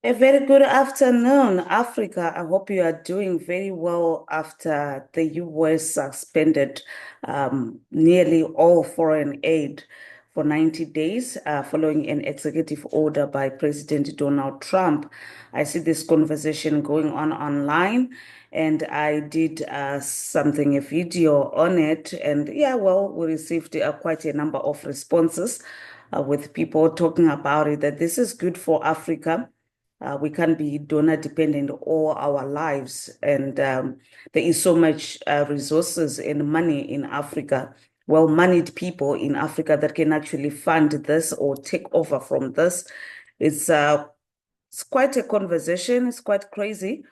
A very good afternoon, Africa. I hope you are doing very well after the US suspended nearly all foreign aid for 90 days following an executive order by President Donald Trump. I see this conversation going on online, and I did a video on it. And yeah, well, we received quite a number of responses with people talking about it, that this is good for Africa. We can't be donor dependent all our lives. And there is so much resources and money in Africa, well-managed people in Africa that can actually fund this or take over from this. It's uh, it's quite a conversation. It's quite crazy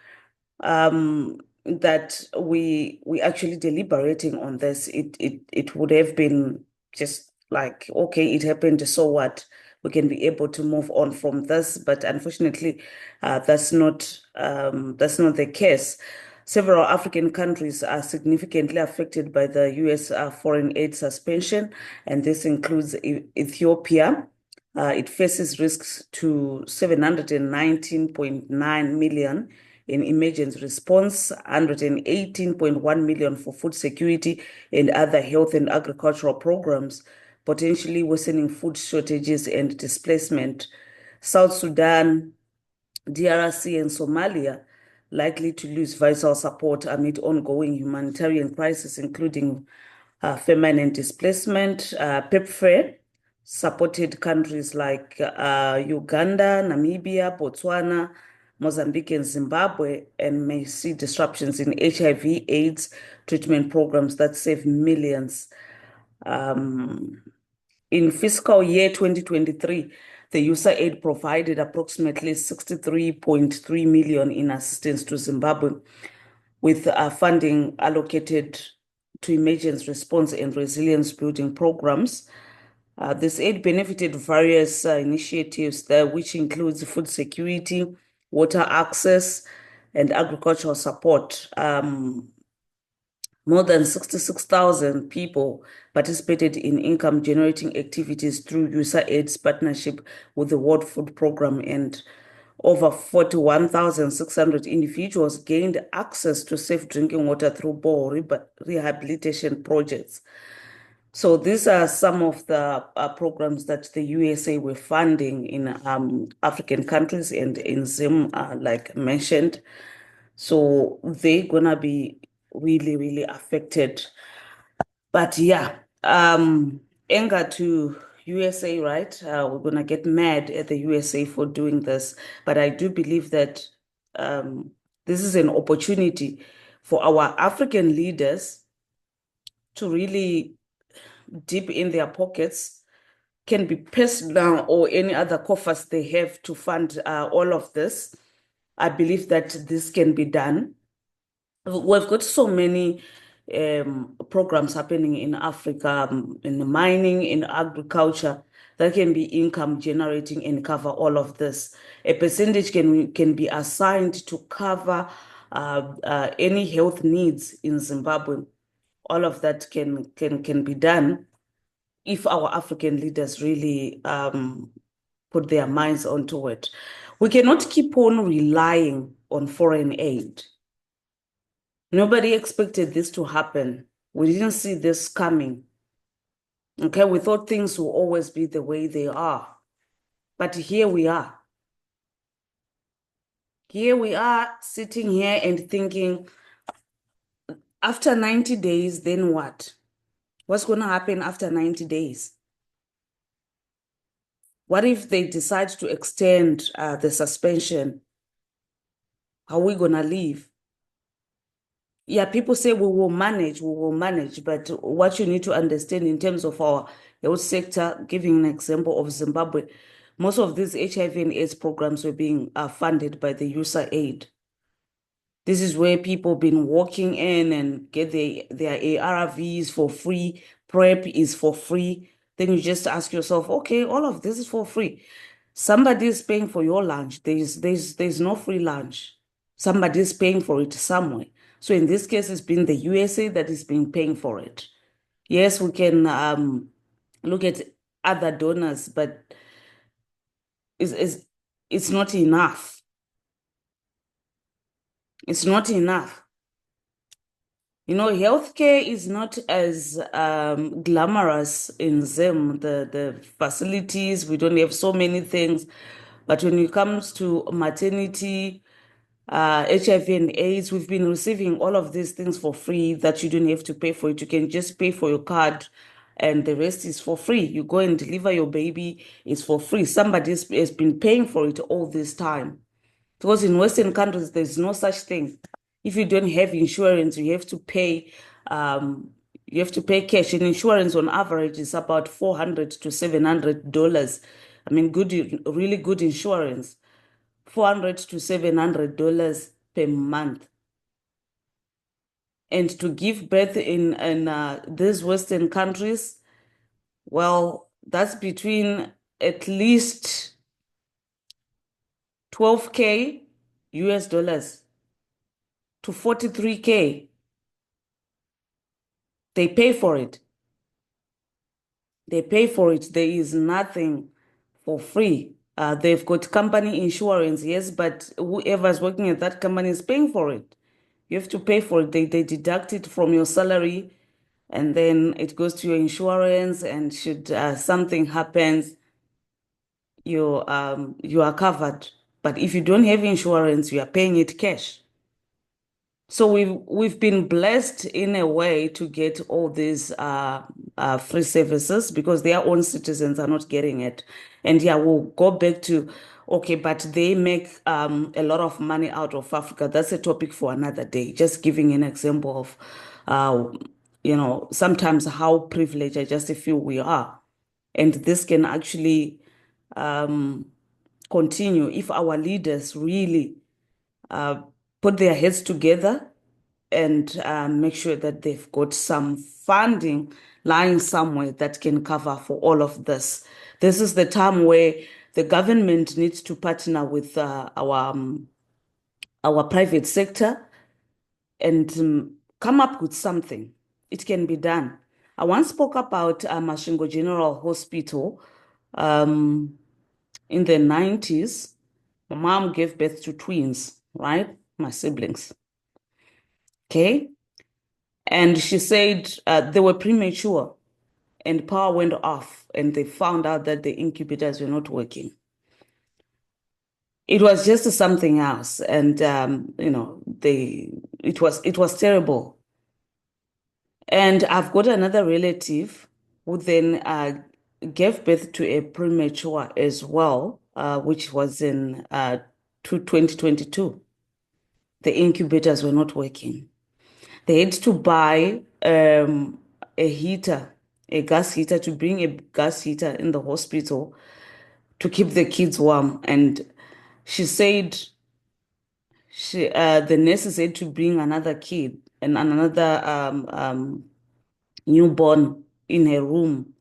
that we actually deliberating on this. It would have been just like, okay, it happened, so what? We can be able to move on from this, but unfortunately, that's not the case. Several African countries are significantly affected by the U.S. Foreign aid suspension, and this includes Ethiopia. It faces risks to 719.9 million in emergency response, 118.1 million for food security and other health and agricultural programs, potentially worsening food shortages and displacement. South Sudan, DRC, and Somalia likely to lose vital support amid ongoing humanitarian crisis, including famine and displacement. PEPFAR supported countries like Uganda, Namibia, Botswana, Mozambique, and Zimbabwe, and may see disruptions in HIV/AIDS treatment programs that save millions. Um, in fiscal year 2023, the USAID provided approximately 63.3 million in assistance to Zimbabwe, with funding allocated to emergency response and resilience building programs. This aid benefited various initiatives there, which includes food security, water access, and agricultural support. More than 66,000 people participated in income-generating activities through USAID's partnership with the World Food Programme, and over 41,600 individuals gained access to safe drinking water through borehole rehabilitation projects. So these are some of the programs that the USA were funding in African countries and in Zim, like mentioned. So they're gonna be really, really affected. But yeah, anger to USA, right? We're gonna get mad at the USA for doing this. But I do believe that this is an opportunity for our African leaders to really dip in their pockets, can be personal or any other coffers they have to fund all of this. I believe that this can be done. We've got so many programs happening in Africa, in mining, in agriculture, that can be income generating and cover all of this. A percentage can be assigned to cover any health needs in Zimbabwe. All of that can be done if our African leaders really put their minds onto it. We cannot keep on relying on foreign aid. Nobody expected this to happen. We didn't see this coming. Okay, we thought things will always be the way they are. But here we are. Here we are sitting here and thinking, after 90 days, then what? What's going to happen after 90 days? What if they decide to extend the suspension? How are we going to leave? Yeah, people say we will manage. But what you need to understand in terms of our health sector, giving an example of Zimbabwe, most of these HIV and AIDS programs were being funded by the USAID. This is where people been walking in and get their ARVs for free. PrEP is for free. Then you just ask yourself, okay, all of this is for free. Somebody is paying for your lunch. There's no free lunch. Somebody is paying for it somewhere. So in this case, it's been the USA that is been paying for it. Yes, we can look at other donors, but it's, it's, it's not enough. It's not enough. Healthcare is not as glamorous in Zim, the facilities, we don't have so many things. But when it comes to maternity, HIV and AIDS, we've been receiving all of these things for free that you don't have to pay for it. You can just pay for your card and the rest is for free. You go and deliver your baby, it's for free. Somebody has been paying for it all this time. Because in Western countries, there's no such thing. If you don't have insurance, um, you have to pay cash. And insurance on average is about $400 to $700. I mean, really good insurance, $400 to $700 per month. And to give birth in these Western countries, well, that's between at least 12K US dollars to 43K. They pay for it. They pay for it. There is nothing for free. They've got company insurance, yes, but whoever's working at that company is paying for it. You have to pay for it. They deduct it from your salary and then it goes to your insurance. And should something happens, you are covered. But if you don't have insurance, you are paying it cash. So we've been blessed in a way to get all these free services because their own citizens are not getting it. And yeah, we'll go back to okay, but they make a lot of money out of Africa. That's a topic for another day. Just giving an example of sometimes how privileged I just feel we are. And this can actually continue if our leaders really uh, put their heads together and make sure that they've got some funding lying somewhere that can cover for all of this. This is the time where the government needs to partner with our private sector and come up with something. It can be done. I once spoke about Mashingo General Hospital in the 90s. My mom gave birth to twins, right? My siblings. Okay. And she said they were premature and power went off and they found out that the incubators were not working. It was just something else. And it was terrible. And I've got another relative who then gave birth to a premature as well, which was in 2022. The incubators were not working. They had to buy a heater, a gas heater, to bring a gas heater in the hospital to keep the kids warm. And she said the nurses had to bring another kid and another newborn in her room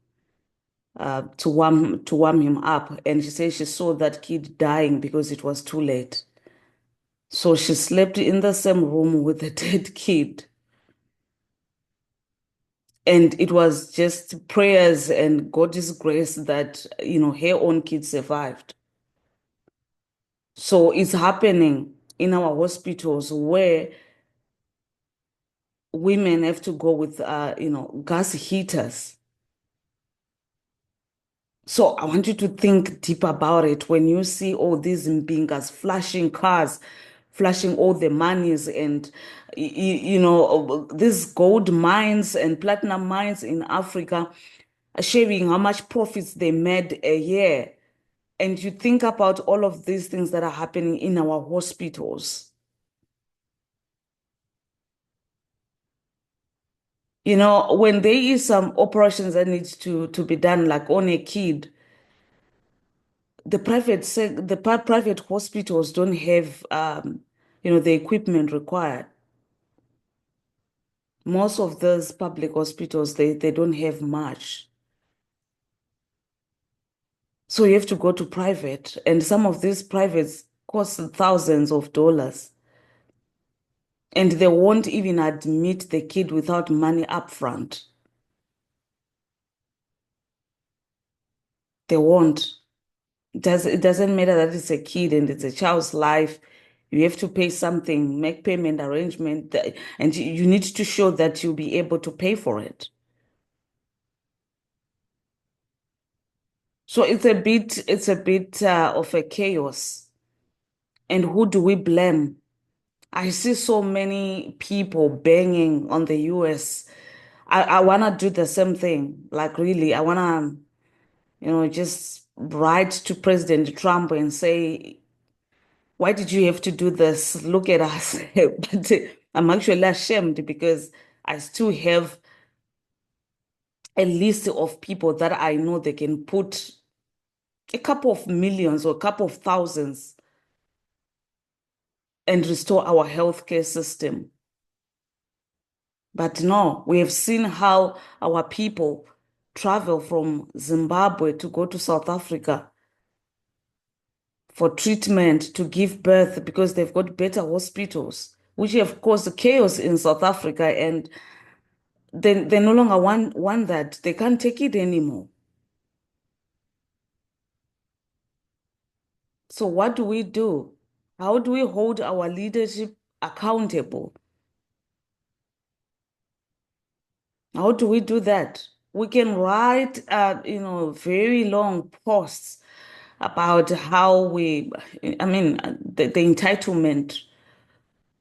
to warm him up. And she said she saw that kid dying because it was too late. So she slept in the same room with the dead kid. And it was just prayers and God's grace that, her own kids survived. So it's happening in our hospitals where women have to go with, gas heaters. So I want you to think deep about it when you see all these mbingas flashing cars, flashing all the monies and, these gold mines and platinum mines in Africa, sharing how much profits they made a year. And you think about all of these things that are happening in our hospitals. When there is some operations that needs to be done, like on a kid, the private hospitals don't have the equipment required. Most of those public hospitals, they don't have much. So you have to go to private, and some of these privates cost thousands of dollars. And they won't even admit the kid without money upfront. They won't. It doesn't matter that it's a kid and it's a child's life. You have to pay something, make payment arrangement, and you need to show that you'll be able to pay for it. So it's a bit of a chaos. And who do we blame? I see so many people banging on the US. I want to do the same thing. Like, really, I want to, just write to President Trump and say, why did you have to do this? Look at us. But I'm actually ashamed because I still have a list of people that I know they can put a couple of millions or a couple of thousands and restore our healthcare system. But no, we have seen how our people travel from Zimbabwe to go to South Africa for treatment to give birth because they've got better hospitals, which have caused chaos in South Africa. And they no longer want that. They can't take it anymore. So what do we do? How do we hold our leadership accountable? How do we do that? We can write, very long posts about how the entitlement,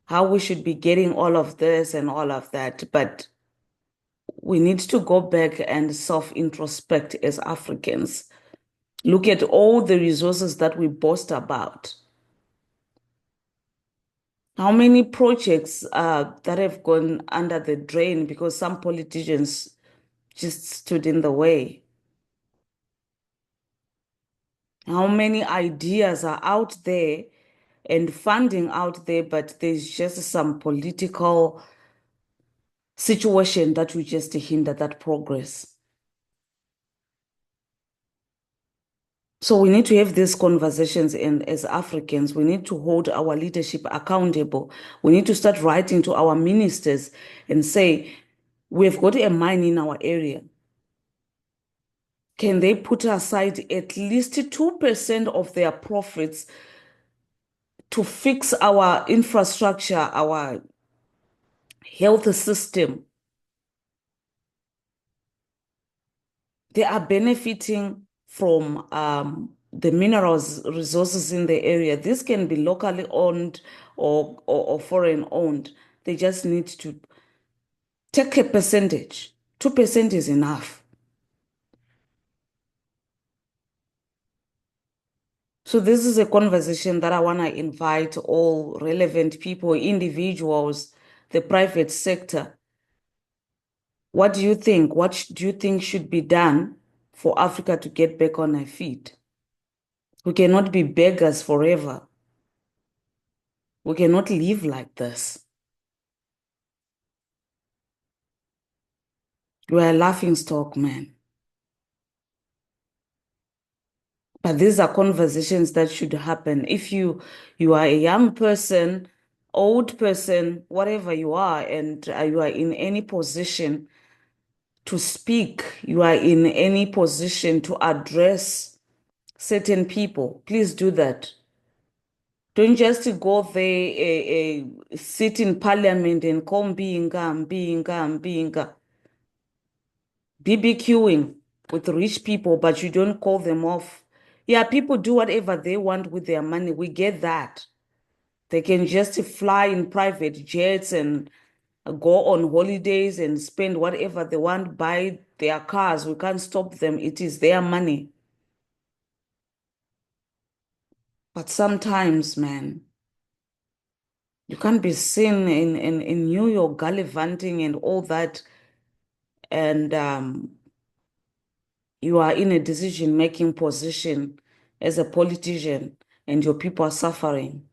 how we should be getting all of this and all of that. But we need to go back and self-introspect as Africans. Look at all the resources that we boast about. How many projects that have gone under the drain because some politicians just stood in the way? How many ideas are out there and funding out there, but there's just some political situation that will just hinder that progress. So we need to have these conversations, and as Africans, we need to hold our leadership accountable. We need to start writing to our ministers and say, we've got a mine in our area. Can they put aside at least 2% of their profits to fix our infrastructure, our health system? They are benefiting from the minerals resources in the area. This can be locally owned or foreign owned. They just need to take a percentage. 2% is enough. So this is a conversation that I want to invite all relevant people, individuals, the private sector. What do you think? What do you think should be done for Africa to get back on her feet? We cannot be beggars forever. We cannot live like this. You are a laughing stock, man. But these are conversations that should happen. If you are a young person, old person, whatever you are, and you are in any position to speak, you are in any position to address certain people, please do that. Don't just go there, sit in parliament and call Mbinga, Mbinga, Mbinga. BBQing with rich people, but you don't call them off. Yeah, people do whatever they want with their money. We get that. They can just fly in private jets and go on holidays and spend whatever they want, buy their cars. We can't stop them. It is their money. But sometimes, man, you can't be seen in New York gallivanting and all that. And you are in a decision-making position as a politician and your people are suffering.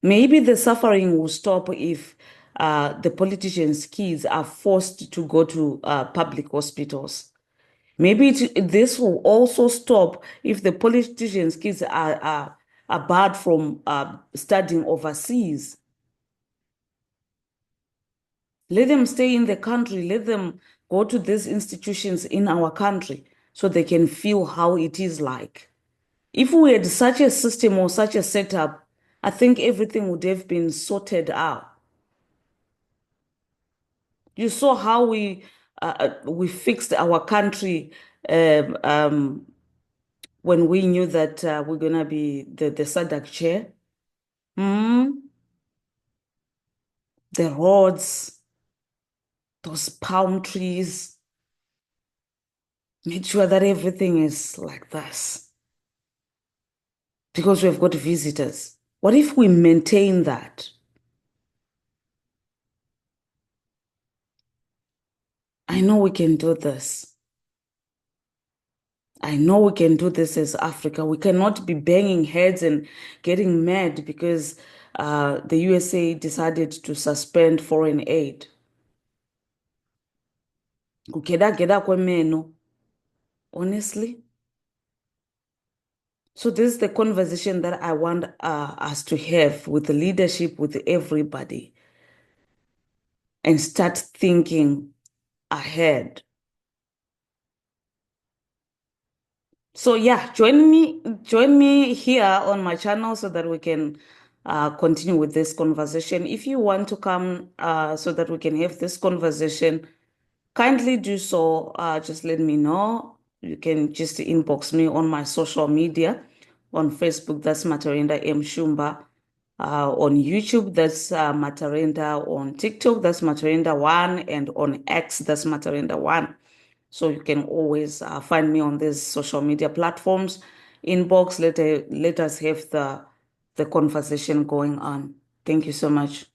Maybe the suffering will stop if the politicians' kids are forced to go to public hospitals. Maybe this will also stop if the politicians' kids are barred from studying overseas. Let them stay in the country. Let them go to these institutions in our country so they can feel how it is like. If we had such a system or such a setup, I think everything would have been sorted out. You saw how we fixed our country um, um, when we knew that we're gonna be the SADC chair. Mm, the roads, those palm trees, made sure that everything is like this because we've got visitors. What if we maintain that? I know we can do this. I know we can do this as Africa. We cannot be banging heads and getting mad because the USA decided to suspend foreign aid. Kugeda kwemeno, honestly. So this is the conversation that I want us to have with the leadership, with everybody, and start thinking ahead. So yeah, join me here on my channel so that we can continue with this conversation. If you want to come so that we can have this conversation, kindly do so. Just let me know. You can just inbox me on my social media. On Facebook, that's Matarenda M. Shumba. On YouTube, that's Matarenda. On TikTok, that's Matarenda1. And on X, that's Matarenda1. So you can always find me on these social media platforms. Inbox, let us have the conversation going on. Thank you so much.